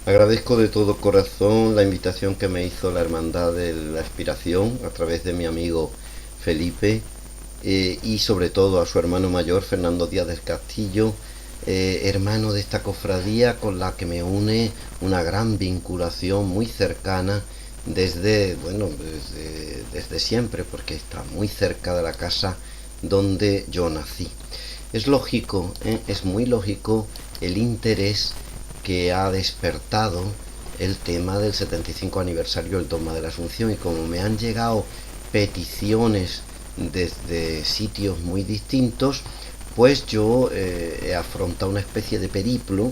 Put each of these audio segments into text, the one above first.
Agradezco de todo corazón la invitación que me hizo la Hermandad de la Expiración a través de mi amigo Felipe, y sobre todo a su hermano mayor Fernando Díaz del Castillo, hermano de esta cofradía con la que me une una gran vinculación muy cercana desde siempre, porque está muy cerca de la casa donde yo nací. Es lógico, es muy lógico el interés que ha despertado el tema del 75 aniversario del Dogma de la Asunción, y como me han llegado peticiones desde sitios muy distintos, pues yo he afrontado una especie de periplo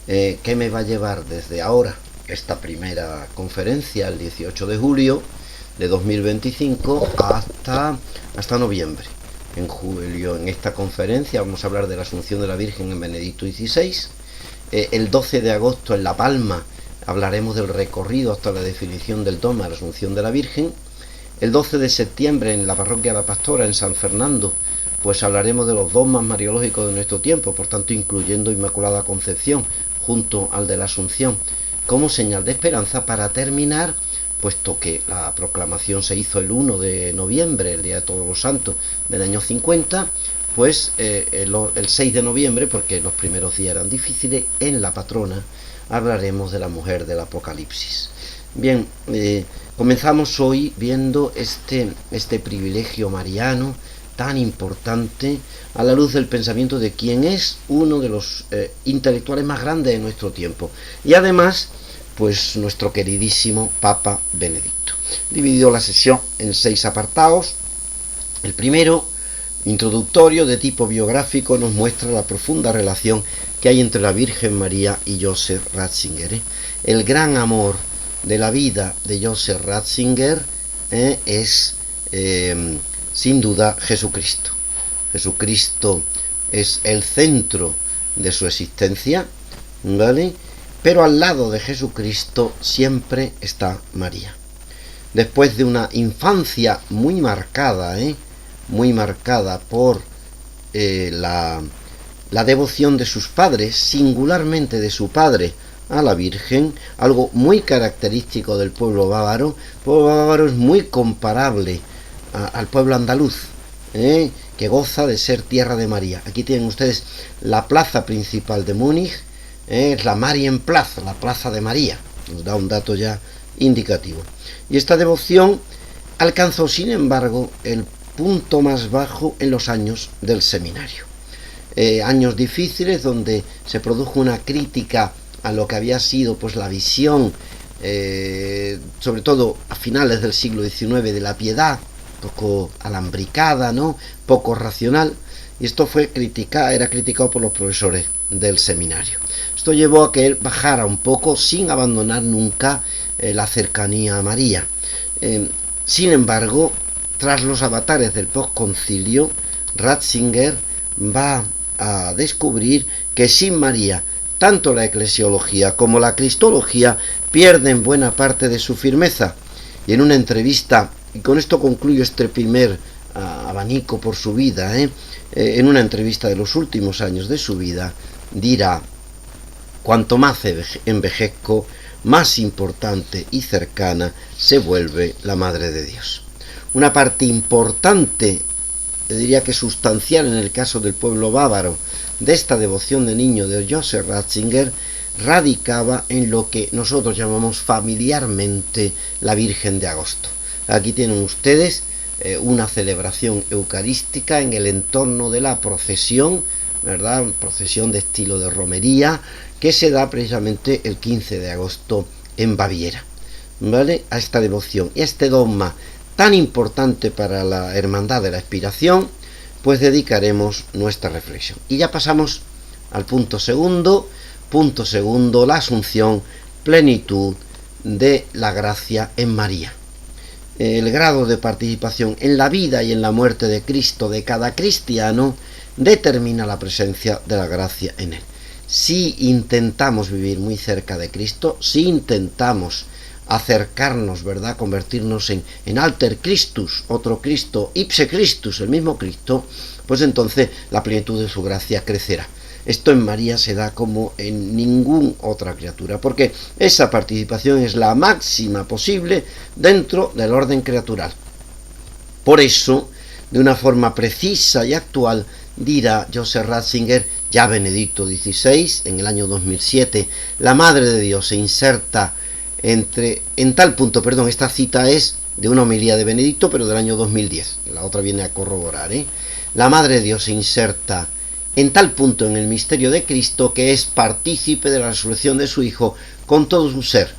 que me va a llevar desde ahora, esta primera conferencia, el 18 de julio de 2025, hasta noviembre. En julio, en esta conferencia, vamos a hablar de la Asunción de la Virgen en Benedicto XVI. El 12 de agosto en La Palma hablaremos del recorrido hasta la definición del dogma de la Asunción de la Virgen. El 12 de septiembre en la parroquia La Pastora, en San Fernando, pues hablaremos de los dogmas mariológicos de nuestro tiempo, por tanto incluyendo Inmaculada Concepción junto al de la Asunción, como señal de esperanza, para terminar, puesto que la proclamación se hizo el 1 de noviembre, el Día de Todos los Santos del año 50, pues el 6 de noviembre, porque los primeros días eran difíciles, en la patrona hablaremos de la mujer del Apocalipsis. Bien, comenzamos hoy viendo este privilegio mariano tan importante a la luz del pensamiento de quien es uno de los intelectuales más grandes de nuestro tiempo, y además pues nuestro queridísimo Papa Benedicto. Dividió la sesión en 6 apartados. El primero, introductorio, de tipo biográfico, nos muestra la profunda relación que hay entre la Virgen María y Joseph Ratzinger. El gran amor de la vida de Joseph Ratzinger es sin duda Jesucristo. Jesucristo es el centro de su existencia, ¿vale? Pero al lado de Jesucristo siempre está María. Después de una infancia muy marcada por la devoción de sus padres, singularmente de su padre a la Virgen, algo muy característico del pueblo bávaro. El pueblo bávaro es muy comparable al pueblo andaluz, que goza de ser tierra de María. Aquí tienen ustedes la plaza principal de Múnich, es la Marienplatz, la plaza de María. Nos da un dato ya indicativo. Y esta devoción alcanzó, sin embargo, el punto más bajo en los años del seminario. Años difíciles donde se produjo una crítica a lo que había sido pues la visión, sobre todo a finales del siglo XIX, de la piedad, poco alambricada, ¿no? Poco racional, y esto era criticado por los profesores del seminario. Esto llevó a que él bajara un poco, sin abandonar nunca la cercanía a María. Sin embargo, tras los avatares del postconcilio, Ratzinger va a descubrir que sin María, tanto la eclesiología como la cristología pierden buena parte de su firmeza. Y en una entrevista, y con esto concluyo este primer abanico por su vida, en una entrevista de los últimos años de su vida, dirá: cuanto más envejezco, más importante y cercana se vuelve la Madre de Dios. Una parte importante, diría que sustancial en el caso del pueblo bávaro, de esta devoción de niño de Joseph Ratzinger, radicaba en lo que nosotros llamamos familiarmente la Virgen de Agosto. Aquí tienen ustedes una celebración eucarística en el entorno de la procesión, ¿verdad? Procesión de estilo de romería, que se da precisamente el 15 de agosto en Baviera, ¿vale? A esta devoción y a este dogma tan importante para la Hermandad de la Expiración, pues dedicaremos nuestra reflexión. Y ya pasamos al punto segundo, la Asunción, plenitud de la gracia en María. El grado de participación en la vida y en la muerte de Cristo de cada cristiano determina la presencia de la gracia en él. Si intentamos vivir muy cerca de Cristo, si intentamos acercarnos, ¿verdad?, convertirnos en alter Christus, otro Cristo, ipse Christus, el mismo Cristo, pues entonces la plenitud de su gracia crecerá. Esto en María se da como en ninguna otra criatura, porque esa participación es la máxima posible dentro del orden creatural. Por eso, de una forma precisa y actual, dirá Joseph Ratzinger, ya Benedicto XVI, en el año 2007, la Madre de Dios se inserta en tal punto, esta cita es de una homilía de Benedicto, pero del año 2010, la otra viene a corroborar, La Madre de Dios se inserta en tal punto en el misterio de Cristo que es partícipe de la resurrección de su Hijo con todo su ser.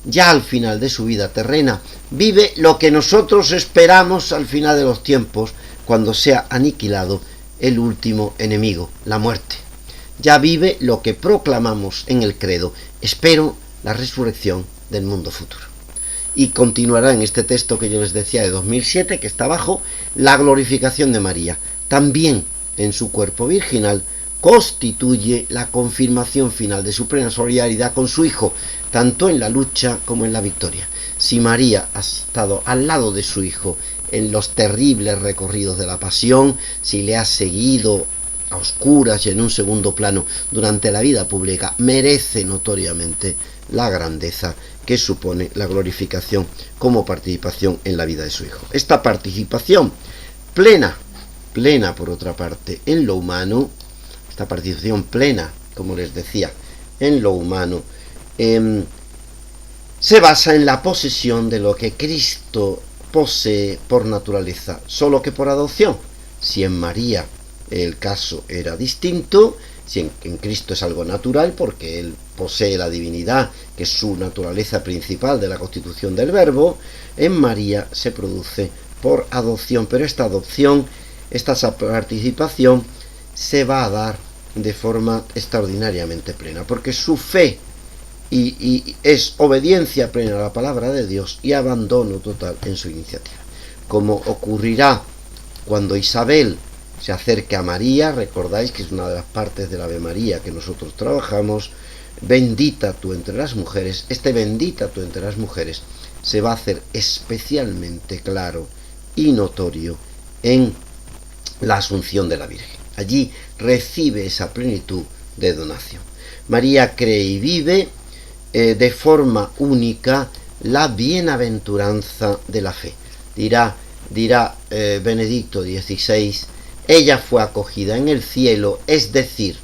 Ya al final de su vida terrena, vive lo que nosotros esperamos al final de los tiempos, cuando sea aniquilado el último enemigo, la muerte. Ya vive lo que proclamamos en el credo: espero la resurrección del mundo futuro. Y continuará en este texto que yo les decía de 2007, que está abajo, la glorificación de María. También en su cuerpo virginal constituye la confirmación final de su plena solidaridad con su Hijo, tanto en la lucha como en la victoria. Si María ha estado al lado de su Hijo en los terribles recorridos de la pasión, si le ha seguido a oscuras y en un segundo plano durante la vida pública, merece notoriamente la grandeza que supone la glorificación como participación en la vida de su Hijo. Esta participación plena por otra parte en lo humano, esta participación plena, como les decía, en lo humano, se basa en la posesión de lo que Cristo posee por naturaleza, solo que por adopción. Si en María el caso era distinto, si en Cristo es algo natural, porque Él posee la divinidad, que es su naturaleza principal de la constitución del Verbo, en María se produce por adopción, pero esta adopción, esta participación, se va a dar de forma extraordinariamente plena, porque su fe y es obediencia plena a la palabra de Dios y abandono total en su iniciativa. Como ocurrirá cuando Isabel se acerque a María, recordáis que es una de las partes del Ave María que nosotros trabajamos: bendita tú entre las mujeres. Este bendita tú entre las mujeres se va a hacer especialmente claro y notorio en la Asunción de la Virgen. Allí recibe esa plenitud de donación. María cree y vive de forma única la bienaventuranza de la fe. Dirá Benedicto XVI, ella fue acogida en el cielo, es decir,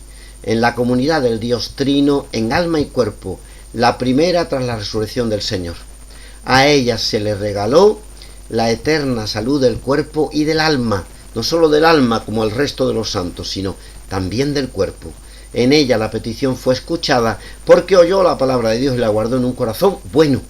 en la comunidad del Dios Trino, en alma y cuerpo, la primera tras la resurrección del Señor. A ella se le regaló la eterna salud del cuerpo y del alma, no solo del alma como el resto de los santos, sino también del cuerpo. En ella la petición fue escuchada porque oyó la palabra de Dios y la guardó en un corazón bueno,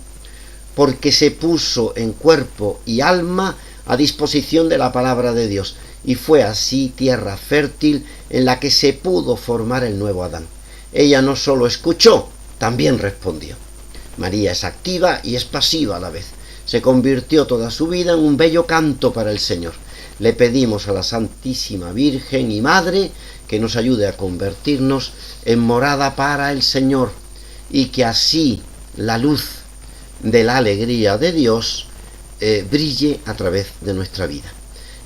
porque se puso en cuerpo y alma a disposición de la palabra de Dios, y fue así tierra fértil en la que se pudo formar el nuevo Adán. Ella no solo escuchó, también respondió. María es activa y es pasiva a la vez. Se convirtió toda su vida en un bello canto para el Señor. Le pedimos a la Santísima Virgen y Madre que nos ayude a convertirnos en morada para el Señor, y que así la luz de la alegría de Dios brille a través de nuestra vida.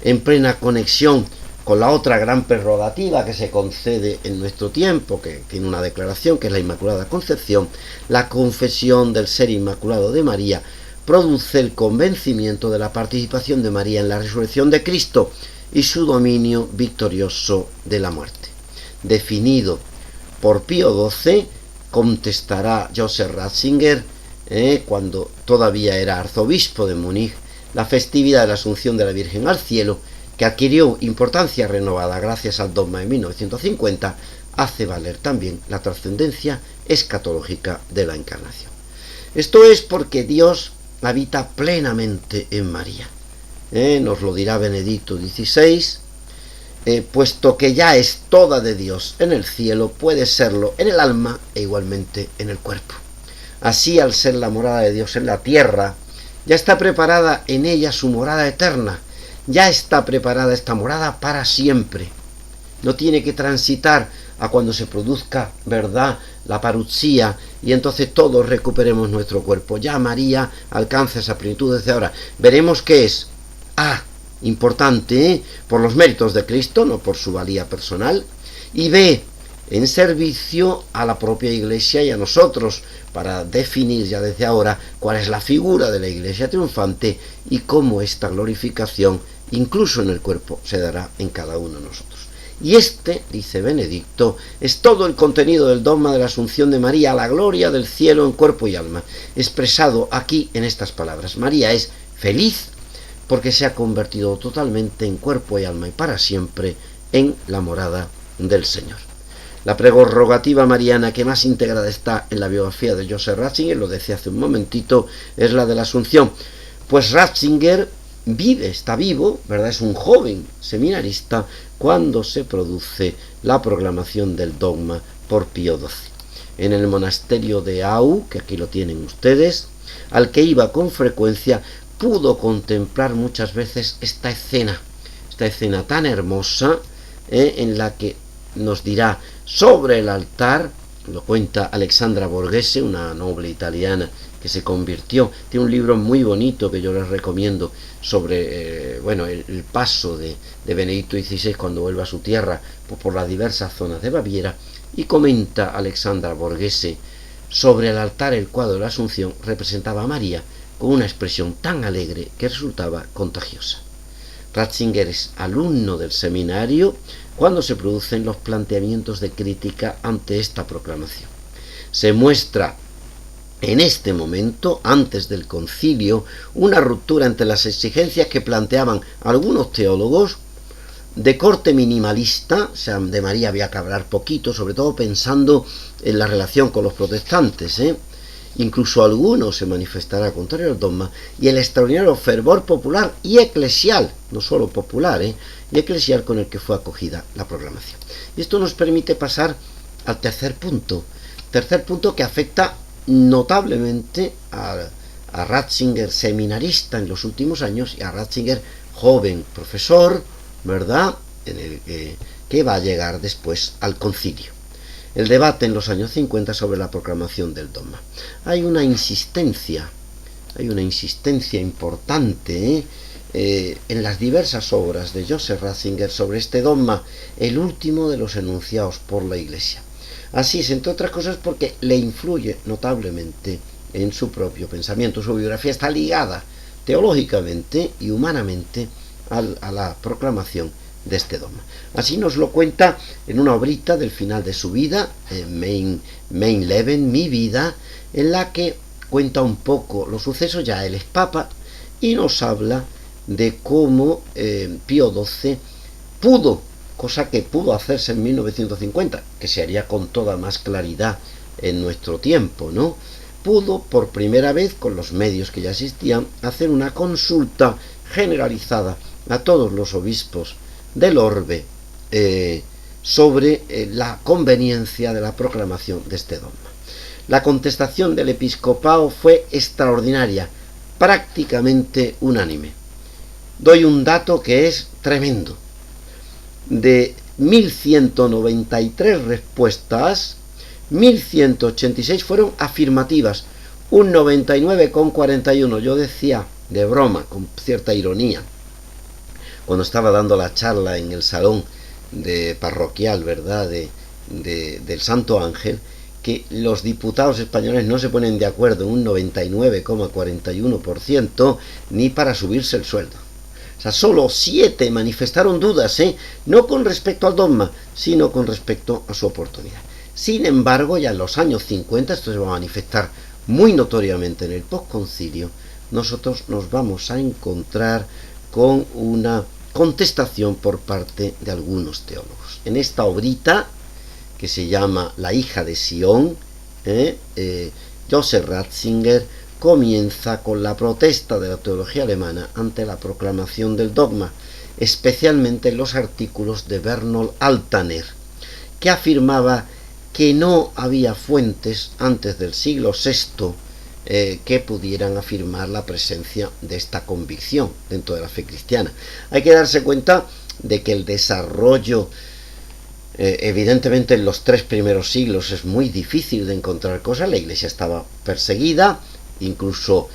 En plena conexión con la otra gran prerrogativa que se concede en nuestro tiempo, que tiene una declaración, que es la Inmaculada Concepción, la confesión del ser inmaculado de María produce el convencimiento de la participación de María en la resurrección de Cristo y su dominio victorioso de la muerte. Definido por Pío XII, contestará Joseph Ratzinger, cuando todavía era arzobispo de Múnich, la festividad de la Asunción de la Virgen al cielo, que adquirió importancia renovada gracias al dogma de 1950, hace valer también la trascendencia escatológica de la Encarnación. Esto es porque Dios habita plenamente en María. Nos lo dirá Benedicto XVI, puesto que ya es toda de Dios en el cielo, puede serlo en el alma e igualmente en el cuerpo. Así, al ser la morada de Dios en la tierra, ya está preparada en ella su morada eterna, ya está preparada esta morada para siempre. No tiene que transitar a cuando se produzca, ¿verdad?, la parucía, y entonces todos recuperemos nuestro cuerpo. Ya María alcanza esa plenitud desde ahora. Veremos qué es. Importante, por los méritos de Cristo, no por su valía personal. Y B, en servicio a la propia Iglesia y a nosotros, para definir ya desde ahora cuál es la figura de la Iglesia triunfante y cómo esta glorificación, incluso en el cuerpo, se dará en cada uno de nosotros. Y este, dice Benedicto, es todo el contenido del dogma de la Asunción de María a la gloria del cielo en cuerpo y alma, expresado aquí en estas palabras. María es feliz porque se ha convertido totalmente en cuerpo y alma y para siempre en la morada del Señor. La prerrogativa mariana que más integrada está en la biografía de Joseph Ratzinger, lo decía hace un momentito, es la de la Asunción. Pues Ratzinger está vivo, ¿verdad? Es un joven seminarista cuando se produce la proclamación del dogma por Pío XII. En el monasterio de Au, que aquí lo tienen ustedes, al que iba con frecuencia, pudo contemplar muchas veces esta escena tan hermosa, en la que nos dirá sobre el altar, lo cuenta Alexandra Borghese, una noble italiana que se convirtió, tiene un libro muy bonito que yo les recomiendo sobre el paso de Benedicto XVI cuando vuelve a su tierra por las diversas zonas de Baviera, y comenta Alexandra Borghese: sobre el altar el cuadro de la Asunción representaba a María con una expresión tan alegre que resultaba contagiosa. Ratzinger es alumno del seminario cuando se producen los planteamientos de crítica ante esta proclamación. Se muestra en este momento, antes del concilio, una ruptura entre las exigencias que planteaban algunos teólogos de corte minimalista, o sea, de María había que hablar poquito, sobre todo pensando en la relación con los protestantes, incluso algunos se manifestará contrario al dogma, y el extraordinario fervor popular y eclesial, no solo popular, y eclesial con el que fue acogida la proclamación. Y esto nos permite pasar al tercer punto que afecta notablemente a Ratzinger seminarista en los últimos años y a Ratzinger joven profesor, ¿verdad?, que va a llegar después al concilio. El debate en los años 50 sobre la proclamación del dogma. Hay una insistencia importante en las diversas obras de Joseph Ratzinger sobre este dogma, el último de los enunciados por la Iglesia. Así es, entre otras cosas, porque le influye notablemente en su propio pensamiento. Su biografía está ligada teológicamente y humanamente a la proclamación de este dogma. Así nos lo cuenta en una obrita del final de su vida, Mein Leben, mi vida, en la que cuenta un poco los sucesos. Ya él es papa y nos habla de cómo Pío XII pudo, cosa que pudo hacerse en 1950, que se haría con toda más claridad en nuestro tiempo, ¿no? Pudo por primera vez, con los medios que ya existían, hacer una consulta generalizada a todos los obispos del orbe sobre la conveniencia de la proclamación de este dogma. La contestación del episcopado fue extraordinaria, prácticamente unánime. Doy un dato que es tremendo. De 1.193 respuestas, 1.186 fueron afirmativas, un 99,41. Yo decía de broma, con cierta ironía, cuando estaba dando la charla en el salón de parroquial, ¿verdad?, del Santo Ángel, que los diputados españoles no se ponen de acuerdo en un 99,41% ni para subirse el sueldo. O sea, solo 7 manifestaron dudas, no con respecto al dogma, sino con respecto a su oportunidad. Sin embargo, ya en los años 50, esto se va a manifestar muy notoriamente en el postconcilio, nosotros nos vamos a encontrar con una contestación por parte de algunos teólogos. En esta obrita, que se llama La hija de Sion, Joseph Ratzinger comienza con la protesta de la teología alemana ante la proclamación del dogma, especialmente en los artículos de Bernold Altaner, que afirmaba que no había fuentes antes del siglo VI que pudieran afirmar la presencia de esta convicción dentro de la fe cristiana. Hay que darse cuenta de que el desarrollo, evidentemente en los 3 primeros siglos es muy difícil de encontrar cosas. La Iglesia estaba perseguida, incluso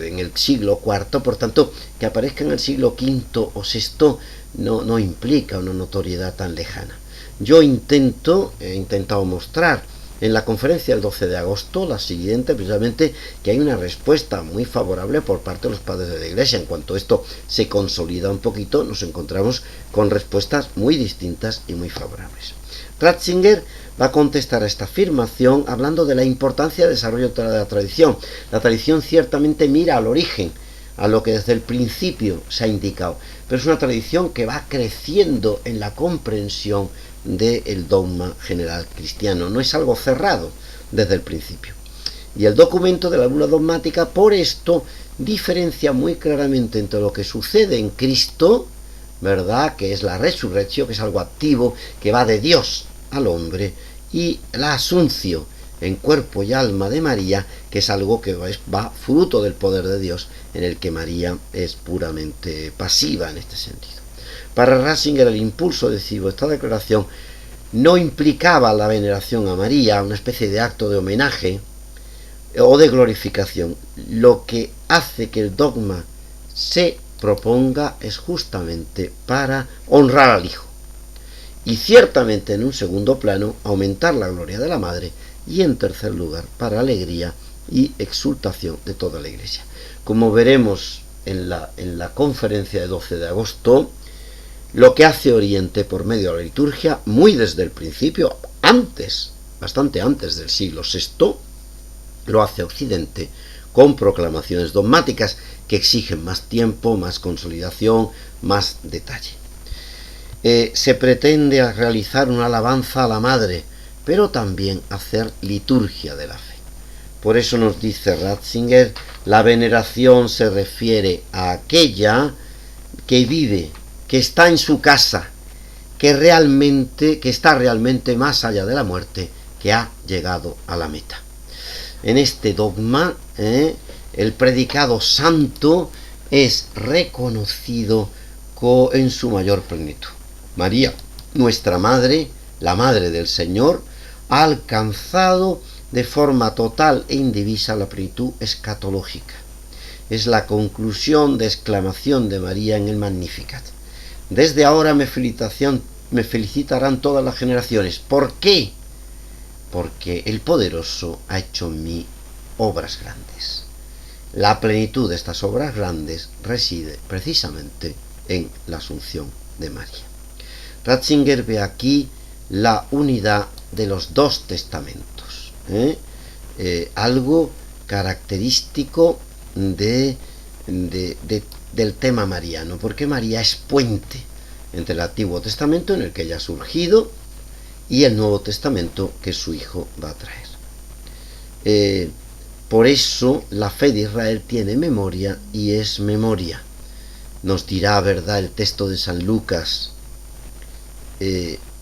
en el siglo IV, por tanto, que aparezca en el siglo V o VI no implica una notoriedad tan lejana. Yo he intentado mostrar en la conferencia del 12 de agosto la siguiente, precisamente, que hay una respuesta muy favorable por parte de los padres de la Iglesia. En cuanto esto se consolida un poquito, nos encontramos con respuestas muy distintas y muy favorables. Ratzinger va a contestar a esta afirmación hablando de la importancia del desarrollo de la tradición. La tradición ciertamente mira al origen, a lo que desde el principio se ha indicado, pero es una tradición que va creciendo en la comprensión del dogma general cristiano, no es algo cerrado desde el principio. Y el documento de la bula dogmática, por esto, diferencia muy claramente entre lo que sucede en Cristo, ¿verdad?, que es la resurrección, que es algo activo, que va de Dios al hombre, y la asunción en cuerpo y alma de María, que es algo que va fruto del poder de Dios, en el que María es puramente pasiva en este sentido. Para Ratzinger, el impulso decisivo de esta declaración no implicaba la veneración a María, una especie de acto de homenaje o de glorificación. Lo que hace que el dogma se proponga es justamente para honrar al Hijo. Y ciertamente, en un segundo plano, aumentar la gloria de la Madre, y en tercer lugar, para alegría y exultación de toda la Iglesia. Como veremos en la conferencia de 12 de agosto, lo que hace Oriente por medio de la liturgia, muy desde el principio, bastante antes del siglo VI, lo hace Occidente con proclamaciones dogmáticas que exigen más tiempo, más consolidación, más detalle. Se pretende realizar una alabanza a la Madre, pero también hacer liturgia de la fe. Por eso nos dice Ratzinger, la veneración se refiere a aquella que vive, que está en su casa, que está realmente más allá de la muerte, que ha llegado a la meta. En este dogma, el predicado santo es reconocido en su mayor plenitud. María, nuestra Madre, la Madre del Señor, ha alcanzado de forma total e indivisa la plenitud escatológica. Es la conclusión de exclamación de María en el Magnificat. Desde ahora me felicitarán todas las generaciones. ¿Por qué? Porque el Poderoso ha hecho en mí obras grandes. La plenitud de estas obras grandes reside precisamente en la asunción de María. Ratzinger ve aquí la unidad de los dos testamentos, algo característico del tema mariano, porque María es puente entre el Antiguo Testamento, en el que ella ha surgido, y el Nuevo Testamento, que su Hijo va a traer. Por eso la fe de Israel tiene memoria y es memoria. Nos dirá, ¿verdad?, el texto de San Lucas,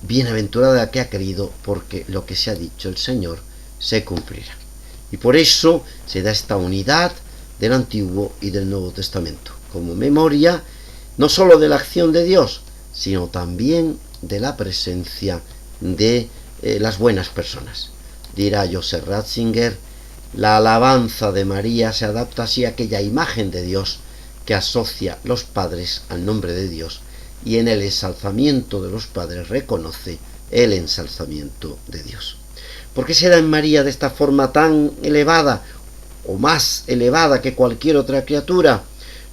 bienaventurada la que ha creído, porque lo que se ha dicho el Señor se cumplirá. Y por eso se da esta unidad del Antiguo y del Nuevo Testamento, como memoria no sólo de la acción de Dios, sino también de la presencia de las buenas personas. Dirá Joseph Ratzinger, la alabanza de María se adapta así a aquella imagen de Dios que asocia los padres al nombre de Dios, y en el ensalzamiento de los padres reconoce el ensalzamiento de Dios. ¿Por qué se da en María de esta forma tan elevada, o más elevada que cualquier otra criatura?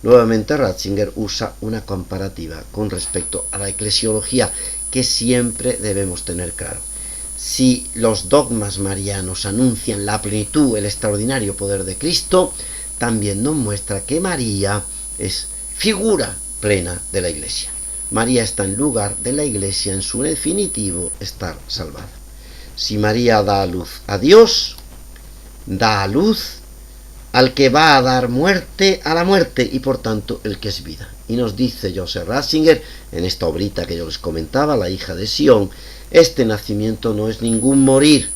Nuevamente Ratzinger usa una comparativa con respecto a la eclesiología, que siempre debemos tener claro. Si los dogmas marianos anuncian la plenitud, el extraordinario poder de Cristo, también nos muestra que María es figura plena de la Iglesia. María está en lugar de la Iglesia en su definitivo estar salvada. Si María da a luz a Dios, da a luz al que va a dar muerte a la muerte, y por tanto el que es vida. Y nos dice Joseph Ratzinger, en esta obrita que yo les comentaba, La hija de Sión, este nacimiento no es ningún morir,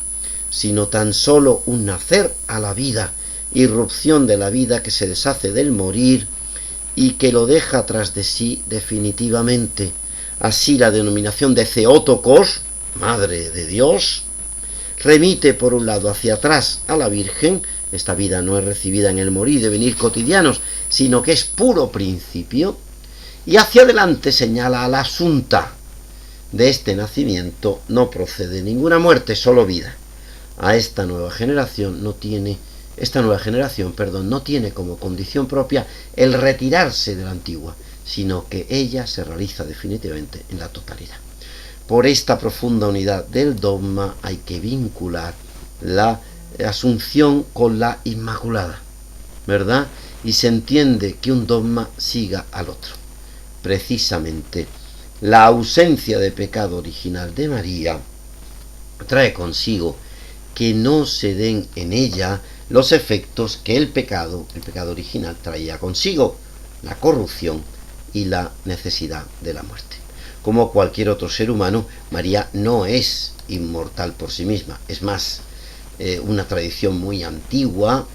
sino tan solo un nacer a la vida, irrupción de la vida que se deshace del morir y que lo deja tras de sí definitivamente. Así la denominación de Theotokos, Madre de Dios, remite por un lado hacia atrás a la Virgen. Esta vida no es recibida en el morir y devenir cotidianos, sino que es puro principio, y hacia adelante señala a la Asunta, de este nacimiento no procede ninguna muerte, solo vida. A esta nueva generación no tiene como condición propia el retirarse de la antigua, sino que ella se realiza definitivamente en la totalidad. Por esta profunda unidad del dogma hay que vincular la asunción con la Inmaculada, ¿verdad? Y se entiende que un dogma siga al otro. Precisamente, la ausencia de pecado original de María trae consigo que no se den en ella los efectos que el pecado original traía consigo, la corrupción y la necesidad de la muerte. Como cualquier otro ser humano, María no es inmortal por sí misma. Es más, una tradición muy antigua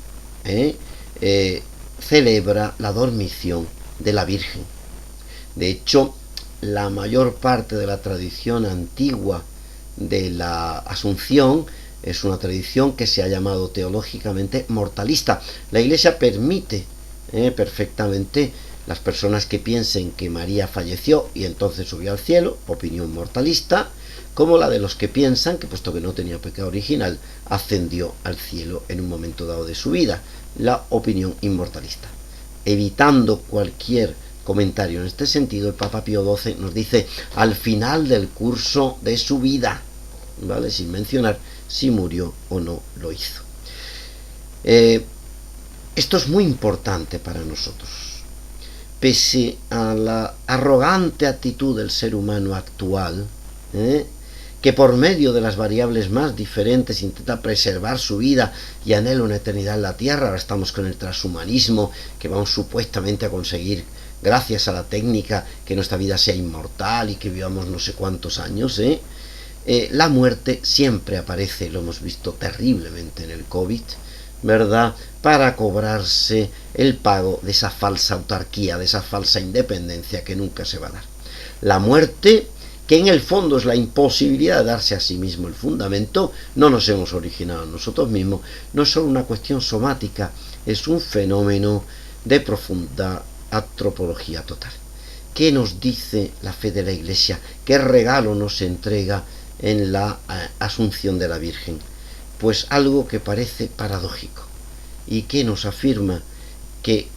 celebra la dormición de la Virgen. De hecho, la mayor parte de la tradición antigua de la Asunción es una tradición que se ha llamado teológicamente mortalista. La Iglesia permite perfectamente las personas que piensen que María falleció y entonces subió al cielo, opinión mortalista, como la de los que piensan que, puesto que no tenía pecado original, ascendió al cielo en un momento dado de su vida, la opinión inmortalista. Evitando cualquier comentario en este sentido, el Papa Pío XII nos dice al final del curso de su vida, ¿vale?, sin mencionar si murió o no lo hizo. Esto es muy importante para nosotros. Pese a la arrogante actitud del ser humano actual, que por medio de las variables más diferentes intenta preservar su vida y anhela una eternidad en la tierra. Ahora estamos con el transhumanismo, que vamos supuestamente a conseguir, gracias a la técnica, que nuestra vida sea inmortal y que vivamos no sé cuántos años. La muerte siempre aparece, lo hemos visto terriblemente en el COVID, ¿verdad?, para cobrarse el pago de esa falsa autarquía, de esa falsa independencia que nunca se va a dar. La muerte, que en el fondo es la imposibilidad de darse a sí mismo el fundamento, no nos hemos originado nosotros mismos, no es solo una cuestión somática, es un fenómeno de profunda antropología total. ¿Qué nos dice la fe de la Iglesia? ¿Qué regalo nos entrega en la Asunción de la Virgen? Pues algo que parece paradójico y que nos afirma que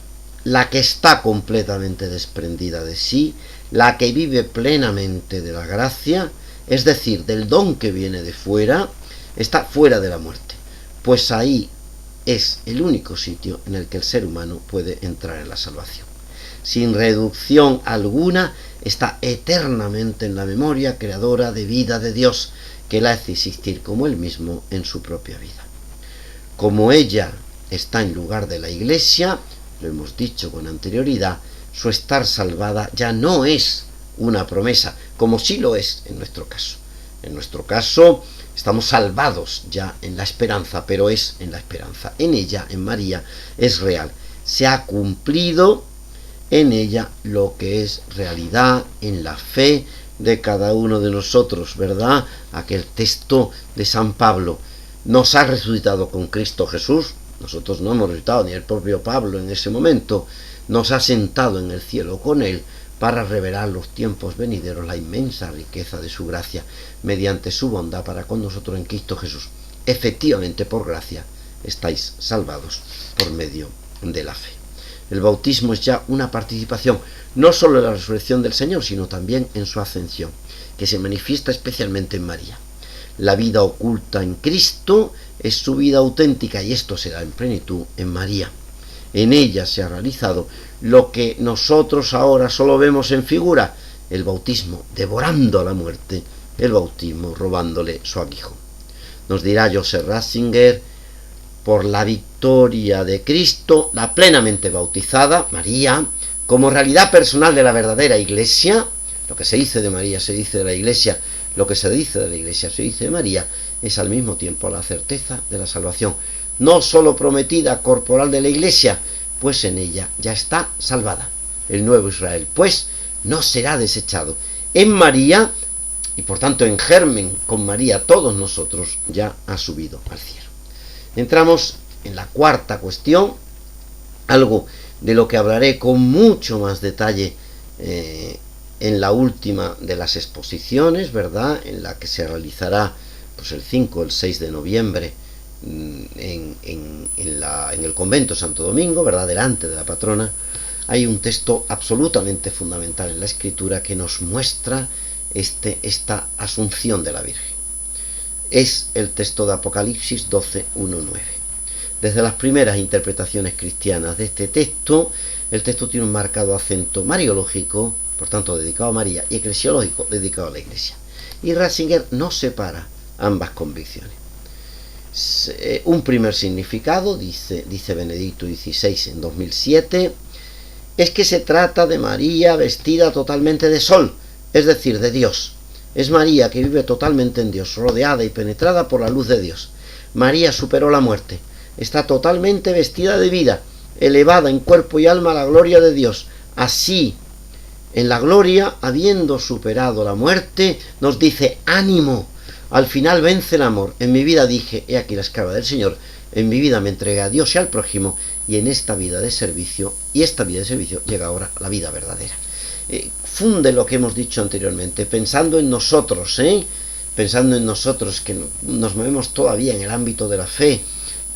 la que está completamente desprendida de sí, la que vive plenamente de la gracia, es decir, del don que viene de fuera, está fuera de la muerte. Pues ahí es el único sitio en el que el ser humano puede entrar en la salvación. Sin reducción alguna, está eternamente en la memoria creadora de vida de Dios, que la hace existir como Él mismo en su propia vida. Como ella está en lugar de la Iglesia, lo hemos dicho con anterioridad, su estar salvada ya no es una promesa, como sí lo es en nuestro caso. En nuestro caso estamos salvados ya en la esperanza, pero es en la esperanza. En ella, en María, es real. Se ha cumplido en ella lo que es realidad en la fe de cada uno de nosotros, ¿verdad? Aquel texto de San Pablo: nos ha resucitado con Cristo Jesús. Nosotros no hemos resucitado, ni el propio Pablo en ese momento. Nos ha sentado en el cielo con Él para revelar los tiempos venideros la inmensa riqueza de su gracia, mediante su bondad para con nosotros en Cristo Jesús. Efectivamente, por gracia, estáis salvados por medio de la fe. El bautismo es ya una participación, no solo en la resurrección del Señor, sino también en su ascensión, que se manifiesta especialmente en María. La vida oculta en Cristo es su vida auténtica, y esto será en plenitud en María. En ella se ha realizado lo que nosotros ahora solo vemos en figura: el bautismo devorando a la muerte, el bautismo robándole su aguijón. Nos dirá Joseph Ratzinger: por la victoria de Cristo, la plenamente bautizada, María, como realidad personal de la verdadera Iglesia, lo que se dice de María se dice de la Iglesia, lo que se dice de la Iglesia se dice de María, es al mismo tiempo la certeza de la salvación, no solo prometida corporal de la Iglesia, pues en ella ya está salvada. El nuevo Israel, pues, no será desechado. En María, y por tanto en germen con María, todos nosotros ya ha subido al cielo. Entramos en la cuarta cuestión, algo de lo que hablaré con mucho más detalle en la última de las exposiciones, ¿verdad?, en la que se realizará pues el 5 o el 6 de noviembre en el convento Santo Domingo, ¿verdad?, delante de la patrona, hay un texto absolutamente fundamental en la Escritura que nos muestra esta asunción de la Virgen. Es el texto de Apocalipsis 12, 1, 9. Desde las primeras interpretaciones cristianas de este texto, el texto tiene un marcado acento mariológico, por tanto dedicado a María, y eclesiológico, dedicado a la Iglesia. Y Ratzinger no separa ambas convicciones. Un primer significado, dice Benedicto XVI en 2007, es que se trata de María vestida totalmente de sol, es decir, de Dios. Es María que vive totalmente en Dios, rodeada y penetrada por la luz de Dios. María superó la muerte, está totalmente vestida de vida, elevada en cuerpo y alma a la gloria de Dios. Así, en la gloria, habiendo superado la muerte, nos dice: ánimo, al final vence el amor. En mi vida dije, he aquí la esclava del Señor, en mi vida me entregué a Dios y al prójimo, y en esta vida de servicio, llega ahora la vida verdadera. Funde lo que hemos dicho anteriormente, pensando en nosotros, que nos movemos todavía en el ámbito de la fe,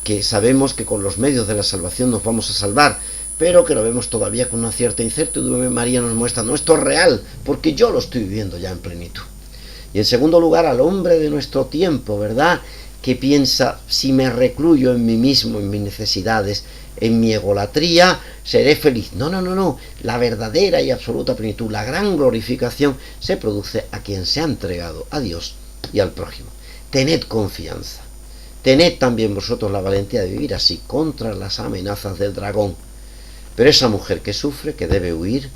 que sabemos que con los medios de la salvación nos vamos a salvar, pero que lo vemos todavía con una cierta incertidumbre. María nos muestra: no, esto es real, porque yo lo estoy viviendo ya en plenitud. Y en segundo lugar, al hombre de nuestro tiempo, ¿verdad?, que piensa: si me recluyo en mí mismo, en mis necesidades, en mi egolatría, seré feliz. No. La verdadera y absoluta plenitud, la gran glorificación, se produce a quien se ha entregado a Dios y al prójimo. Tened confianza. Tened también vosotros la valentía de vivir así contra las amenazas del dragón. Pero esa mujer que sufre, que debe huir,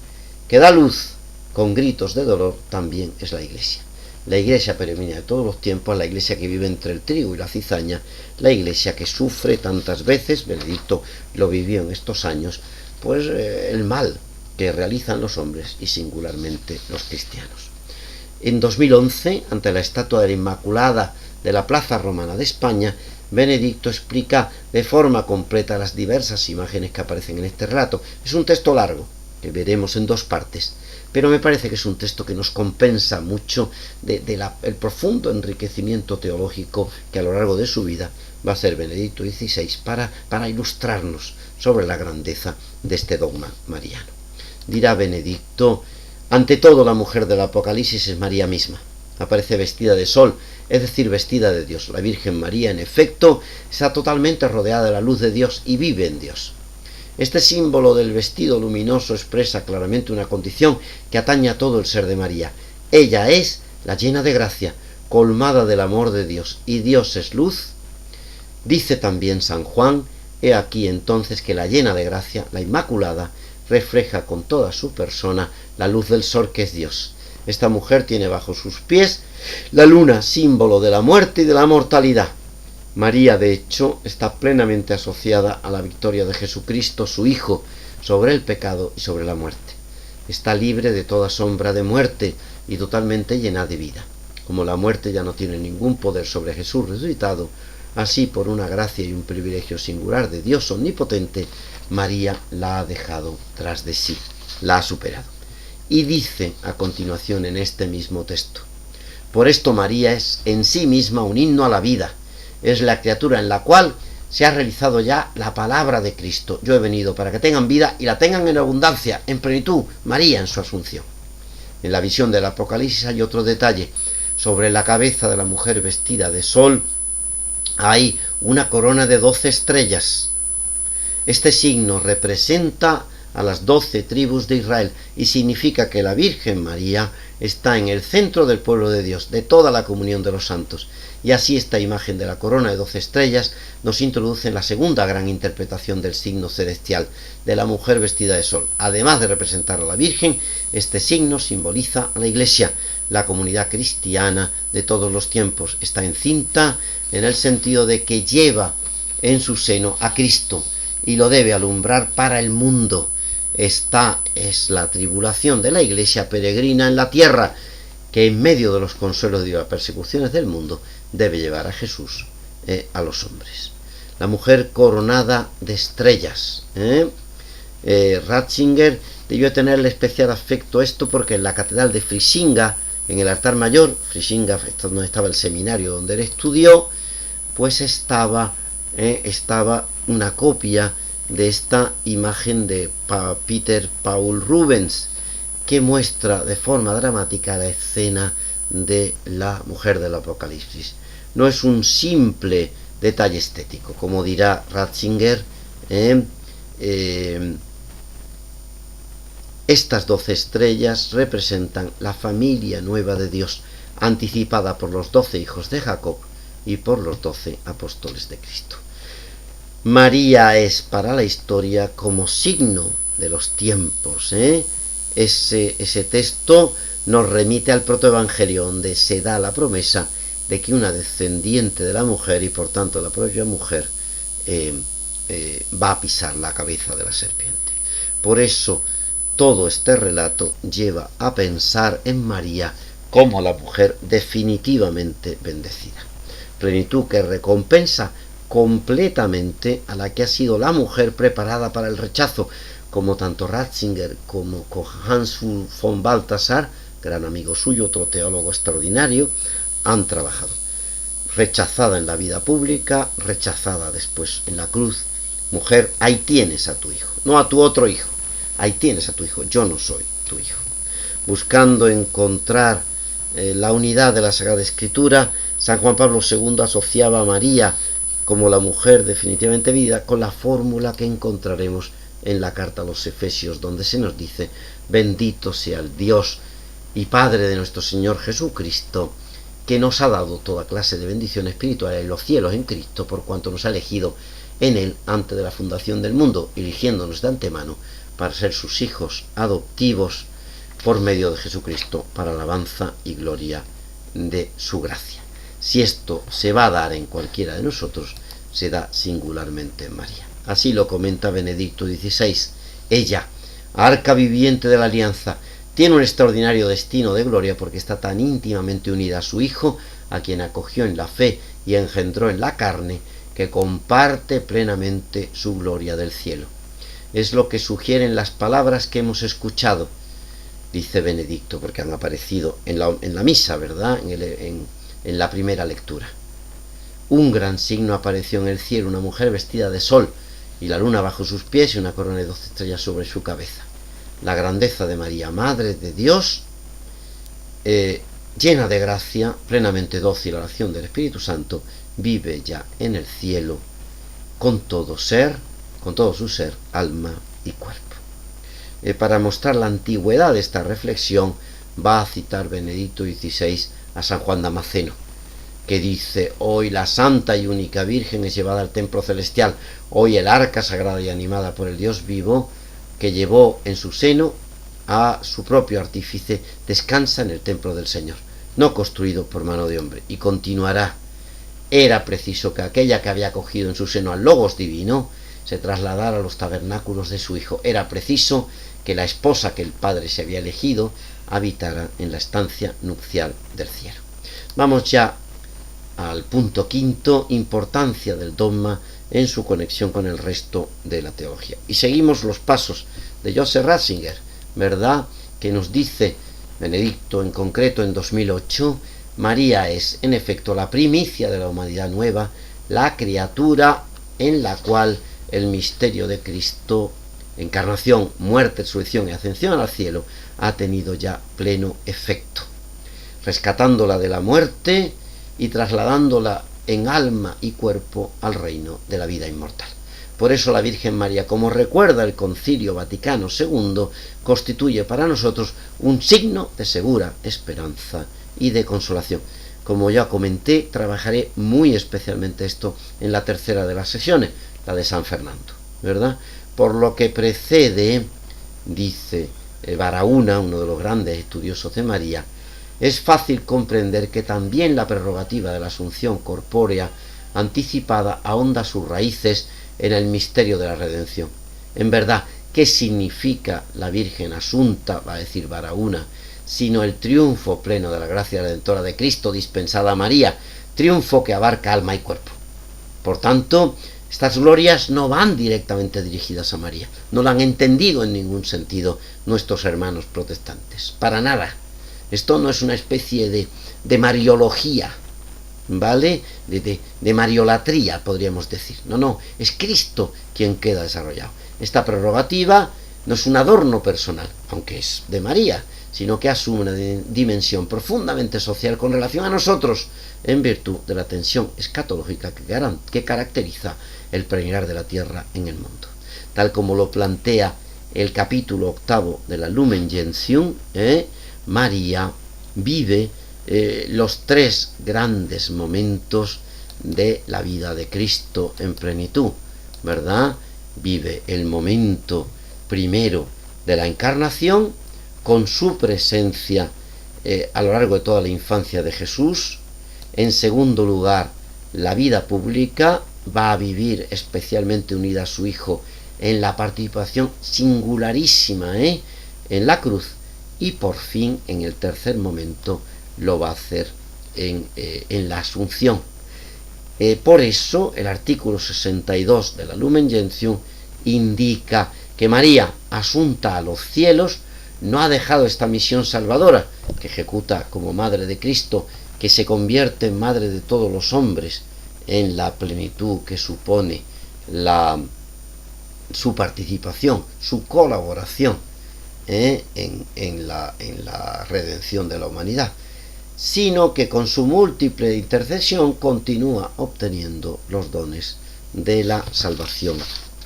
que da luz con gritos de dolor, también es la Iglesia. La Iglesia peregrina de todos los tiempos, la Iglesia que vive entre el trigo y la cizaña, la Iglesia que sufre tantas veces, Benedicto lo vivió en estos años, pues el mal que realizan los hombres y singularmente los cristianos. En 2011, ante la estatua de la Inmaculada de la Plaza Romana de España, Benedicto explica de forma completa las diversas imágenes que aparecen en este relato. Es un texto largo, que veremos en dos partes, pero me parece que es un texto que nos compensa mucho el profundo enriquecimiento teológico que a lo largo de su vida va a hacer Benedicto XVI para ilustrarnos sobre la grandeza de este dogma mariano. Dirá Benedicto: ante todo, la mujer del Apocalipsis es María misma. Aparece vestida de sol, es decir, vestida de Dios. La Virgen María, en efecto, está totalmente rodeada de la luz de Dios y vive en Dios. Este símbolo del vestido luminoso expresa claramente una condición que atañe a todo el ser de María. Ella es la llena de gracia, colmada del amor de Dios, y Dios es luz. Dice también San Juan: he aquí entonces que la llena de gracia, la Inmaculada, refleja con toda su persona la luz del sol que es Dios. Esta mujer tiene bajo sus pies la luna, símbolo de la muerte y de la mortalidad. María, de hecho, está plenamente asociada a la victoria de Jesucristo, su Hijo, sobre el pecado y sobre la muerte. Está libre de toda sombra de muerte y totalmente llena de vida. Como la muerte ya no tiene ningún poder sobre Jesús resucitado, así, por una gracia y un privilegio singular de Dios omnipotente, María la ha dejado tras de sí, la ha superado. Y dice a continuación en este mismo texto: por esto María es en sí misma un himno a la vida. Es la criatura en la cual se ha realizado ya la palabra de Cristo. Yo he venido para que tengan vida y la tengan en abundancia, en plenitud. María en su asunción. En la visión del Apocalipsis hay otro detalle. Sobre la cabeza de la mujer vestida de sol hay una corona de 12 estrellas. Este signo representa a las 12 tribus de Israel y significa que la Virgen María está en el centro del pueblo de Dios, de toda la comunión de los santos. Y así esta imagen de la corona de 12 estrellas nos introduce en la segunda gran interpretación del signo celestial de la mujer vestida de sol. Además de representar a la Virgen, este signo simboliza a la Iglesia, la comunidad cristiana de todos los tiempos. Está encinta en el sentido de que lleva en su seno a Cristo y lo debe alumbrar para el mundo. Esta es la tribulación de la Iglesia peregrina en la tierra, que en medio de los consuelos y las persecuciones del mundo debe llevar a Jesús a los hombres. La mujer coronada de estrellas. Ratzinger debió tenerle especial afecto esto porque en la catedral de Frisinga, en el altar mayor, Frisinga, donde estaba el seminario donde él estudió, pues estaba una copia de esta imagen de Peter Paul Rubens, que muestra de forma dramática la escena de la mujer del Apocalipsis. No es un simple detalle estético, como dirá Ratzinger. Estas 12 estrellas representan la familia nueva de Dios, anticipada por los 12 hijos de Jacob y por los 12 apóstoles de Cristo. María es para la historia como signo de los tiempos. Ese texto nos remite al protoevangelio, donde se da la promesa de que una descendiente de la mujer, y por tanto la propia mujer, va a pisar la cabeza de la serpiente. Por eso todo este relato lleva a pensar en María como la mujer definitivamente bendecida. Plenitud que recompensa completamente a la que ha sido la mujer preparada para el rechazo, como tanto Ratzinger como Hans von Balthasar, gran amigo suyo, otro teólogo extraordinario, han trabajado. Rechazada en la vida pública, rechazada después en la cruz. Mujer, ahí tienes a tu hijo, no a tu otro hijo, ahí tienes a tu hijo, yo no soy tu hijo. Buscando encontrar la unidad de la Sagrada Escritura, San Juan Pablo II asociaba a María como la mujer definitivamente vida con la fórmula que encontraremos en la carta a los Efesios, donde se nos dice: bendito sea el Dios y Padre de nuestro Señor Jesucristo, que nos ha dado toda clase de bendición espiritual en los cielos en Cristo, por cuanto nos ha elegido en Él antes de la fundación del mundo, eligiéndonos de antemano para ser sus hijos adoptivos por medio de Jesucristo, para alabanza y gloria de su gracia. Si esto se va a dar en cualquiera de nosotros, se da singularmente en María. Así lo comenta Benedicto XVI. Ella, arca viviente de la alianza, tiene un extraordinario destino de gloria porque está tan íntimamente unida a su Hijo, a quien acogió en la fe y engendró en la carne, que comparte plenamente su gloria del cielo. Es lo que sugieren las palabras que hemos escuchado, dice Benedicto, porque han aparecido en la misa, ¿verdad?, en la primera lectura. Un gran signo apareció en el cielo, una mujer vestida de sol, y la luna bajo sus pies y una corona de 12 estrellas sobre su cabeza. La grandeza de María, Madre de Dios, llena de gracia, plenamente dócil a la acción del Espíritu Santo, vive ya en el cielo con todo su ser, alma y cuerpo. Para mostrar la antigüedad de esta reflexión, va a citar Benedicto XVI a San Juan Damasceno, que dice: hoy la santa y única Virgen es llevada al templo celestial, hoy el arca sagrada y animada por el Dios vivo, que llevó en su seno a su propio artífice, descansa en el templo del Señor, no construido por mano de hombre. Y continuará: era preciso que aquella que había cogido en su seno al Logos divino se trasladara a los tabernáculos de su Hijo. Era preciso que la esposa que el Padre se había elegido habitara en la estancia nupcial del cielo. Vamos ya al punto quinto: importancia del dogma en su conexión con el resto de la teología. Y seguimos los pasos de Joseph Ratzinger, ¿verdad?, que nos dice Benedicto en concreto en 2008: María es, en efecto, la primicia de la humanidad nueva, la criatura en la cual el misterio de Cristo, encarnación, muerte, resurrección y ascensión al cielo, ha tenido ya pleno efecto, rescatándola de la muerte y trasladándola en alma y cuerpo al reino de la vida inmortal. Por eso la Virgen María, como recuerda el Concilio Vaticano II, constituye para nosotros un signo de segura esperanza y de consolación. Como ya comenté, trabajaré muy especialmente esto en la tercera de las sesiones, la de San Fernando, ¿verdad? Por lo que precede, dice Barahona, uno de los grandes estudiosos de María, es fácil comprender que también la prerrogativa de la asunción corpórea anticipada ahonda sus raíces en el misterio de la redención. En verdad, ¿qué significa la Virgen asunta, va a decir Barahona, sino el triunfo pleno de la gracia redentora de Cristo dispensada a María, triunfo que abarca alma y cuerpo? Por tanto, Estas glorias no van directamente dirigidas a María, no lo han entendido en ningún sentido nuestros hermanos protestantes, para nada. Esto no es una especie de mariología, ¿vale? De mariolatría, podríamos decir. No, es Cristo quien queda desarrollado. Esta prerrogativa no es un adorno personal, aunque es de María, sino que asume una dimensión profundamente social con relación a nosotros, en virtud de la tensión escatológica que caracteriza el pregnar de la tierra en el mundo. Tal como lo plantea el capítulo 8 de la Lumen Gentium, María vive los tres grandes momentos de la vida de Cristo en plenitud, ¿verdad? Vive el momento primero de la encarnación, con su presencia a lo largo de toda la infancia de Jesús. En segundo lugar, la vida pública, va a vivir especialmente unida a su Hijo en la participación singularísima en la cruz, y por fin, en el tercer momento, lo va a hacer en la Asunción. Por eso, el artículo 62 de la Lumen Gentium indica que María, asunta a los cielos, no ha dejado esta misión salvadora, que ejecuta como Madre de Cristo, que se convierte en Madre de todos los hombres, en la plenitud que supone su participación, su colaboración en la redención de la humanidad, sino que con su múltiple intercesión continúa obteniendo los dones de la salvación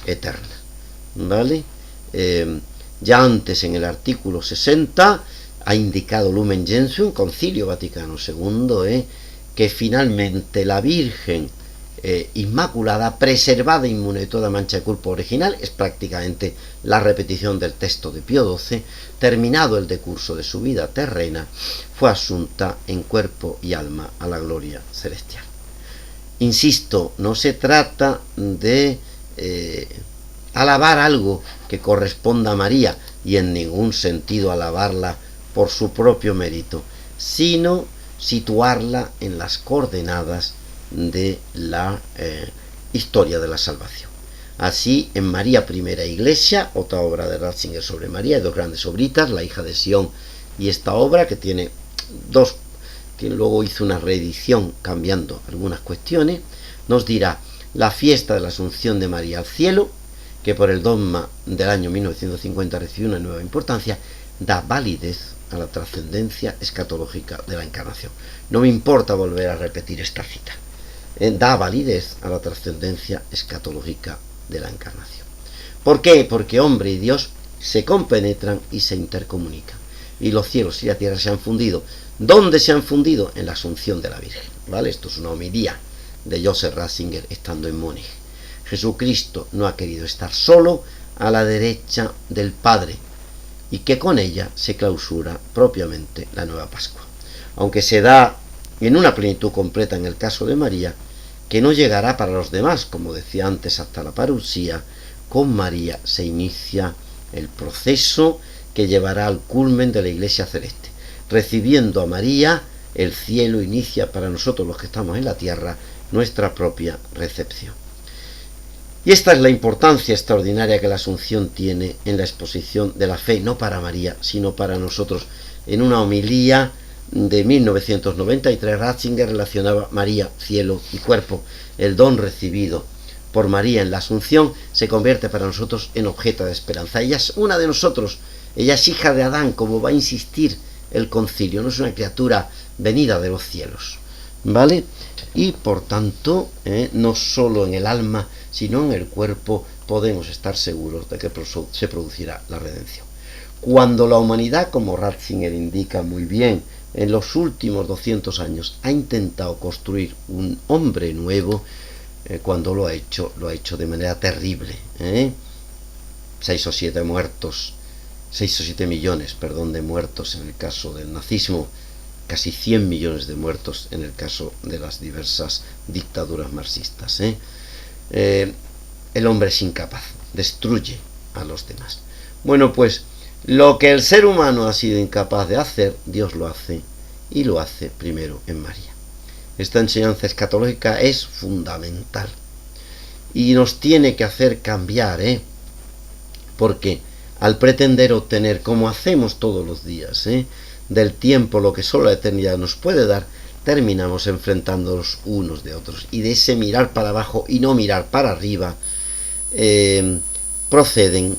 eterna, ¿vale? Ya antes, en el artículo 60, ha indicado Lumen Gentium, Concilio Vaticano II, que finalmente la Virgen Inmaculada, preservada inmune de toda mancha de culpa original, es prácticamente la repetición del texto de Pío XII, terminado el decurso de su vida terrena, fue asunta en cuerpo y alma a la gloria celestial. Insisto, no se trata de alabar algo que corresponda a María, y en ningún sentido alabarla por su propio mérito, sino situarla en las coordenadas de la historia de la salvación. Así, en María Primera Iglesia, otra obra de Ratzinger sobre María, dos grandes obritas, La hija de Sión y esta obra, que tiene dos, que luego hizo una reedición cambiando algunas cuestiones, nos dirá: la fiesta de la Asunción de María al cielo, que por el dogma del año 1950 recibió una nueva importancia, da validez a la trascendencia escatológica de la encarnación. No me importa volver a repetir esta cita. Da validez a la trascendencia escatológica de la encarnación. ¿Por qué? Porque hombre y Dios se compenetran y se intercomunican, y los cielos y la tierra se han fundido. ¿Dónde se han fundido? En la Asunción de la Virgen, ¿vale? Esto es una homilía de Joseph Ratzinger estando en Múnich. Jesucristo no ha querido estar solo a la derecha del Padre, y que con ella se clausura propiamente la nueva Pascua, aunque se da en una plenitud completa en el caso de María, que no llegará para los demás, como decía antes, hasta la parusía. Con María se inicia el proceso que llevará al culmen de la Iglesia celeste. Recibiendo a María, el cielo inicia para nosotros, los que estamos en la tierra, nuestra propia recepción. Y esta es la importancia extraordinaria que la Asunción tiene en la exposición de la fe, no para María, sino para nosotros. En una homilía de 1993, Ratzinger relacionaba María, cielo y cuerpo. El don recibido por María en la Asunción se convierte para nosotros en objeto de esperanza. Ella es una de nosotros, ella es hija de Adán, como va a insistir el concilio, no es una criatura venida de los cielos, ¿vale? Y por tanto, no solo en el alma, sino en el cuerpo, podemos estar seguros de que se producirá la redención. Cuando la humanidad, como Ratzinger indica muy bien, en los últimos 200 años ha intentado construir un hombre nuevo, cuando lo ha hecho de manera terrible. 6 o 7 millones de muertos en el caso del nazismo, casi 100 millones de muertos en el caso de las diversas dictaduras marxistas. El hombre es incapaz, destruye a los demás. Bueno, pues lo que el ser humano ha sido incapaz de hacer, Dios lo hace, y lo hace primero en María. Esta enseñanza escatológica es fundamental. y nos tiene que hacer cambiar, porque al pretender obtener, como hacemos todos los días, del tiempo lo que solo la eternidad nos puede dar, terminamos enfrentándonos unos de otros, y de ese mirar para abajo y no mirar para arriba proceden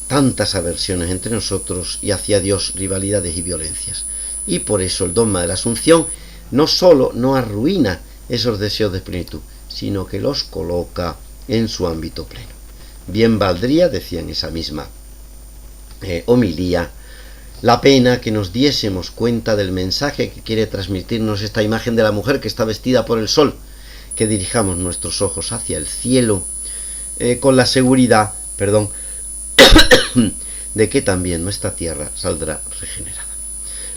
tantas aversiones entre nosotros y hacia Dios rivalidades y violencias. Y por eso el dogma de la Asunción no solo no arruina esos deseos de plenitud, sino que los coloca en su ámbito pleno. Bien valdría, decía en esa misma homilía, la pena que nos diésemos cuenta del mensaje que quiere transmitirnos esta imagen de la mujer que está vestida por el sol, que dirijamos nuestros ojos hacia el cielo con la seguridad, de que también nuestra tierra saldrá regenerada.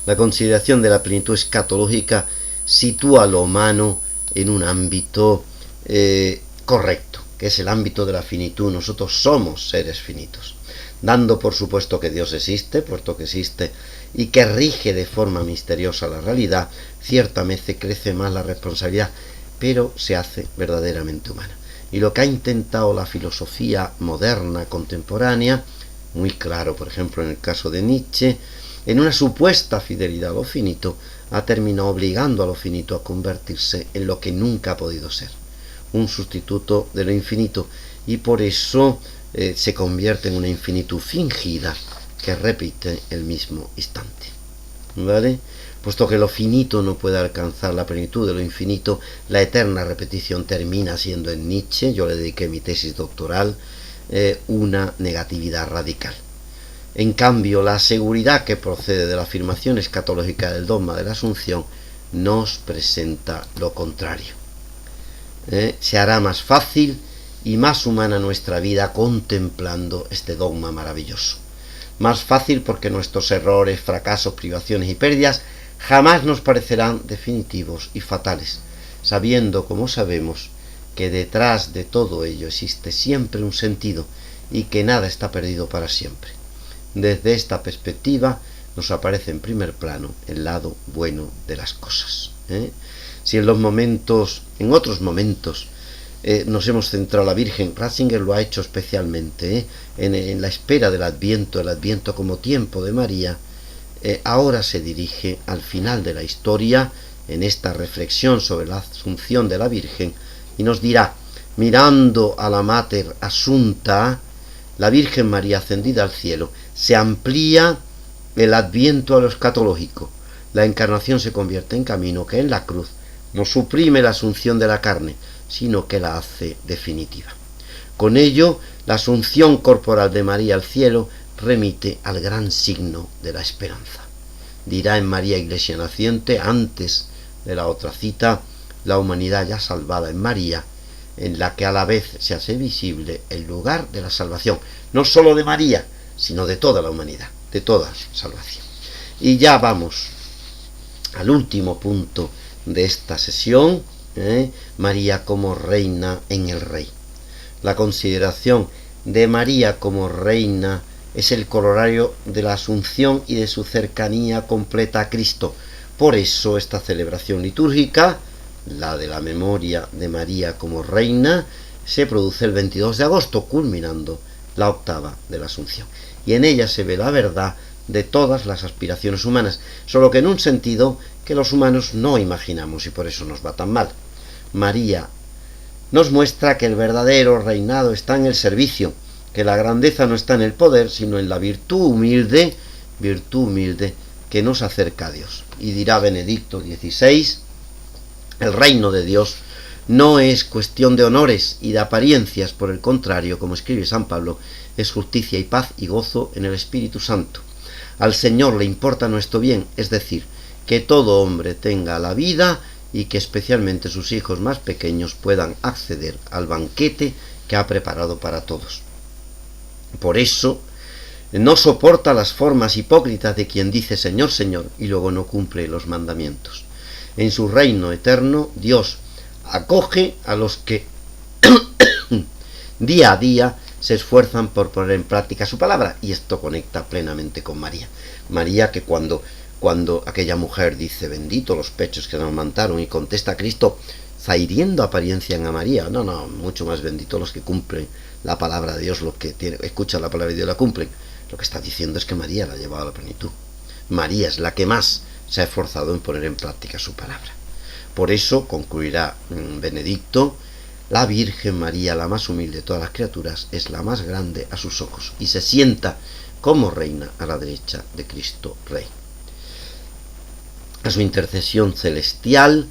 La consideración de la plenitud escatológica sitúa lo humano en un ámbito correcto, que es el ámbito de la finitud. Nosotros somos seres finitos, dando por supuesto que Dios existe, puesto que existe, y que rige de forma misteriosa la realidad. Ciertamente crece más la responsabilidad, pero se hace verdaderamente humana. Y lo que ha intentado la filosofía moderna, contemporánea, muy claro, por ejemplo, en el caso de Nietzsche, en una supuesta fidelidad a lo finito, ha terminado obligando a lo finito a convertirse en lo que nunca ha podido ser, un sustituto de lo infinito, y por eso se convierte en una infinitud fingida que repite el mismo instante. ¿Vale? Puesto que lo finito no puede alcanzar la plenitud de lo infinito, la eterna repetición termina siendo en Nietzsche, yo le dediqué mi tesis doctoral, una negatividad radical. En cambio, la seguridad que procede de la afirmación escatológica del dogma de la Asunción nos presenta lo contrario. Se hará más fácil y más humana nuestra vida contemplando este dogma maravilloso. Más fácil porque nuestros errores, fracasos, privaciones y pérdidas jamás nos parecerán definitivos y fatales, sabiendo, como sabemos, que detrás de todo ello existe siempre un sentido y que nada está perdido para siempre. Desde esta perspectiva nos aparece en primer plano el lado bueno de las cosas. Si en otros momentos nos hemos centrado en la Virgen, Ratzinger lo ha hecho especialmente en la espera del Adviento como tiempo de María. Ahora se dirige al final de la historia en esta reflexión sobre la Asunción de la Virgen y nos dirá: mirando a la Mater Asunta, la Virgen María ascendida al cielo, se amplía el Adviento a lo escatológico. La encarnación se convierte en camino que en la cruz no suprime la asunción de la carne, sino que la hace definitiva. Con ello, la asunción corporal de María al cielo remite al gran signo de la esperanza. Dirá en María Iglesia Naciente, antes de la otra cita, la humanidad ya salvada en María, en la que a la vez se hace visible el lugar de la salvación, no sólo de María, sino de toda la humanidad, de toda salvación. Y ya vamos al último punto de esta sesión, María como reina en el Rey. La consideración de María como reina es el corolario de la Asunción y de su cercanía completa a Cristo. Por eso esta celebración litúrgica, la de la memoria de María como reina, se produce el 22 de agosto, culminando la octava de la Asunción. Y en ella se ve la verdad de todas las aspiraciones humanas, solo que en un sentido que los humanos no imaginamos, y por eso nos va tan mal. María nos muestra que el verdadero reinado está en el servicio, que la grandeza no está en el poder, sino en la virtud humilde que nos acerca a Dios. Y dirá Benedicto XVI, el reino de Dios no es cuestión de honores y de apariencias, por el contrario, como escribe San Pablo, es justicia y paz y gozo en el Espíritu Santo. Al Señor le importa nuestro bien, es decir, que todo hombre tenga la vida y que especialmente sus hijos más pequeños puedan acceder al banquete que ha preparado para todos. Por eso no soporta las formas hipócritas de quien dice Señor, Señor y luego no cumple los mandamientos. En su reino eterno, Dios acoge a los que día a día se esfuerzan por poner en práctica su palabra, y esto conecta plenamente con María. María, que cuando aquella mujer dice bendito los pechos que nos amamantaron, y contesta a Cristo zahiriendo apariencia a María. No, mucho más bendito los que cumplen la palabra de Dios, los que escuchan la palabra de Dios y la cumplen. Lo que está diciendo es que María la ha llevado a la plenitud. María es la que más se ha esforzado en poner en práctica su palabra. Por eso concluirá Benedicto: la Virgen María, la más humilde de todas las criaturas, es la más grande a sus ojos y se sienta como reina a la derecha de Cristo Rey. A su intercesión celestial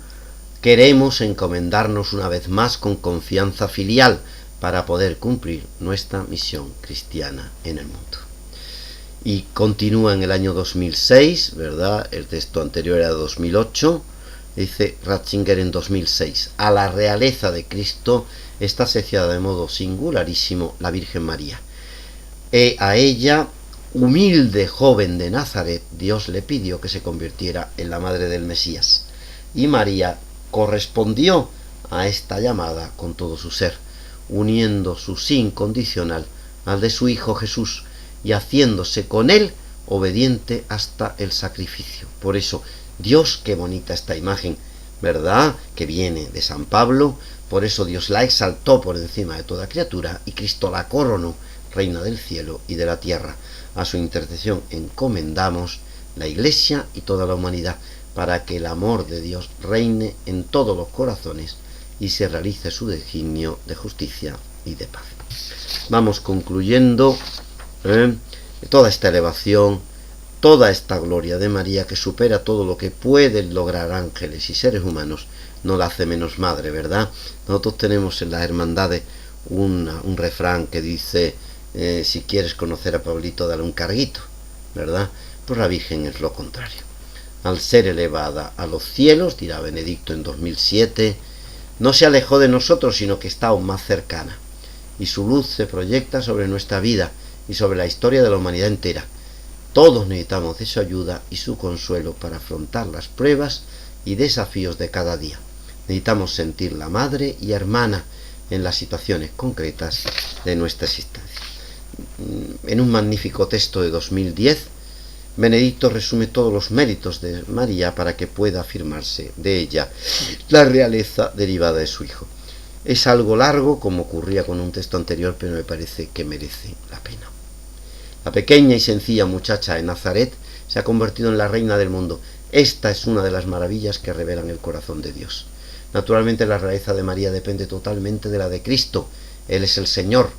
queremos encomendarnos una vez más con confianza filial para poder cumplir nuestra misión cristiana en el mundo. Y continúa en el año 2006, ¿verdad? El texto anterior era 2008. Dice Ratzinger en 2006: a la realeza de Cristo está asociada de modo singularísimo la Virgen María. A ella, humilde joven de Nazaret, Dios le pidió que se convirtiera en la madre del Mesías. Y María correspondió a esta llamada con todo su ser, uniendo su sí incondicional al de su Hijo Jesús y haciéndose con él obediente hasta el sacrificio. Por eso, Dios, qué bonita esta imagen, ¿verdad?, que viene de San Pablo. Por eso Dios la exaltó por encima de toda criatura y Cristo la coronó reina del cielo y de la tierra. A su intercesión encomendamos la Iglesia y toda la humanidad, para que el amor de Dios reine en todos los corazones y se realice su designio de justicia y de paz. Vamos concluyendo toda esta elevación, toda esta gloria de María, que supera todo lo que pueden lograr ángeles y seres humanos, no la hace menos madre, ¿verdad? Nosotros tenemos en las hermandades un refrán que dice: si quieres conocer a Pablito, dale un carguito, ¿verdad? Pues la Virgen es lo contrario. Al ser elevada a los cielos, dirá Benedicto en 2007, no se alejó de nosotros, sino que está aún más cercana, y su luz se proyecta sobre nuestra vida y sobre la historia de la humanidad entera. Todos necesitamos de su ayuda y su consuelo para afrontar las pruebas y desafíos de cada día. Necesitamos sentirla madre y hermana en las situaciones concretas de nuestra existencia. En un magnífico texto de 2010, Benedicto resume todos los méritos de María para que pueda afirmarse de ella la realeza derivada de su Hijo. Es algo largo, como ocurría con un texto anterior, pero me parece que merece la pena. La pequeña y sencilla muchacha de Nazaret se ha convertido en la reina del mundo. Esta es una de las maravillas que revelan el corazón de Dios. Naturalmente, la realeza de María depende totalmente de la de Cristo. Él es el Señor,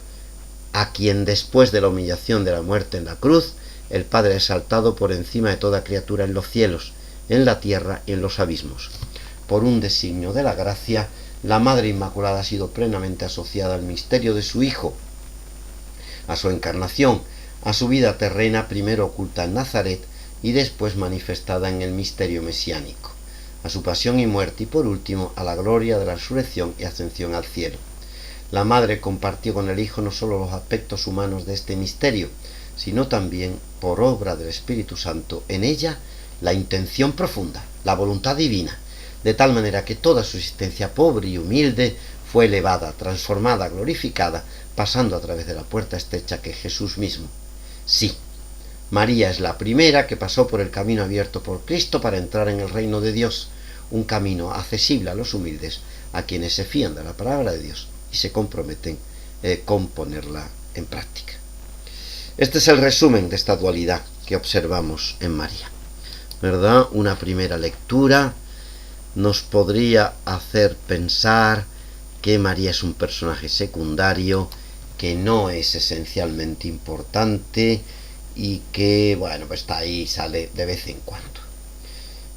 a quien después de la humillación de la muerte en la cruz, el Padre ha exaltado por encima de toda criatura en los cielos, en la tierra y en los abismos. Por un designio de la gracia, la Madre Inmaculada ha sido plenamente asociada al misterio de su Hijo, a su encarnación, a su vida terrena, primero oculta en Nazaret y después manifestada en el misterio mesiánico, a su pasión y muerte y por último a la gloria de la resurrección y ascensión al cielo. La Madre compartió con el Hijo no solo los aspectos humanos de este misterio, sino también, por obra del Espíritu Santo, en ella la intención profunda, la voluntad divina, de tal manera que toda su existencia pobre y humilde fue elevada, transformada, glorificada, pasando a través de la puerta estrecha que es Jesús mismo. Sí, María es la primera que pasó por el camino abierto por Cristo para entrar en el reino de Dios, un camino accesible a los humildes, a quienes se fían de la palabra de Dios y se comprometen con ponerla en práctica. Este es el resumen de esta dualidad que observamos en María, ¿verdad? Una primera lectura nos podría hacer pensar que María es un personaje secundario, que no es esencialmente importante y que, bueno, pues está ahí, sale de vez en cuando.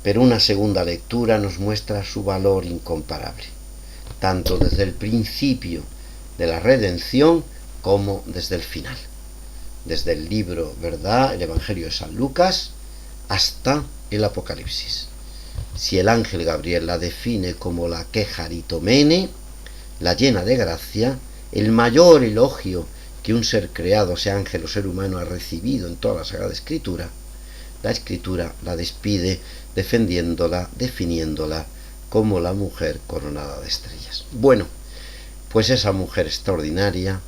Pero una segunda lectura nos muestra su valor incomparable, tanto desde el principio de la redención como desde el final. Desde el libro, ¿verdad?, el Evangelio de San Lucas, hasta el Apocalipsis. Si el ángel Gabriel la define como la quejaritomene, la llena de gracia, el mayor elogio que un ser creado, sea ángel o ser humano, ha recibido en toda la Sagrada Escritura, la Escritura la despide defendiéndola, definiéndola como la mujer coronada de estrellas. Bueno, pues esa mujer extraordinaria,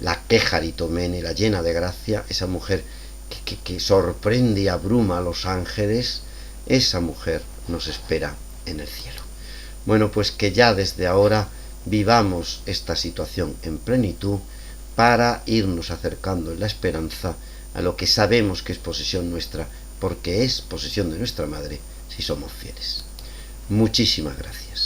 la quejaritomene, la llena de gracia, esa mujer que sorprende y abruma a los ángeles, esa mujer nos espera en el cielo. Bueno, pues que ya desde ahora vivamos esta situación en plenitud para irnos acercando en la esperanza a lo que sabemos que es posesión nuestra, porque es posesión de nuestra Madre, si somos fieles. Muchísimas gracias.